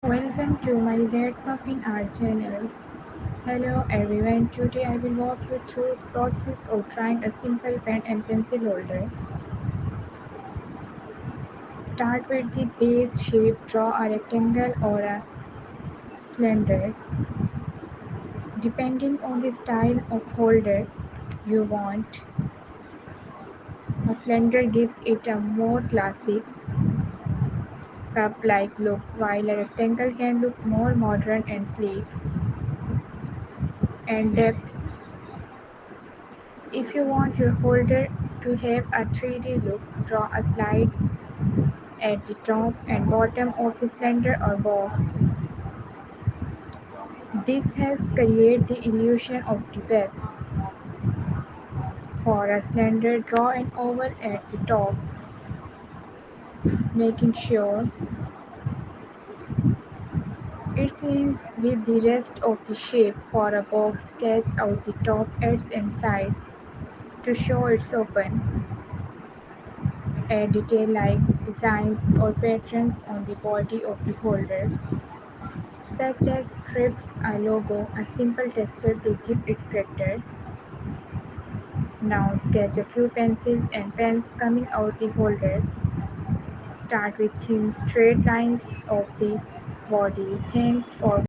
Welcome to my ThatMuffinART channel. Hello everyone, today I will walk you through the process of trying a simple pen and pencil holder. Start with the base shape, draw a rectangle or a cylinder. Depending on the style of holder you want, a cylinder gives it a more classic cup-like look, while a rectangle can look more modern and sleek. And depth. If you want your holder to have a 3D look, draw a slide at the top and bottom of the cylinder or box. This helps create the illusion of depth. For a cylinder, draw an oval at the top, making sure it aligns with the rest of the shape. For a box, sketch out the top edges and sides to show it's open. Add detail like designs or patterns on the body of the holder, such as strips, a logo, a simple texture to give it character. Now sketch a few pencils and pens coming out the holder. Start with thin straight lines of the body. Thanks for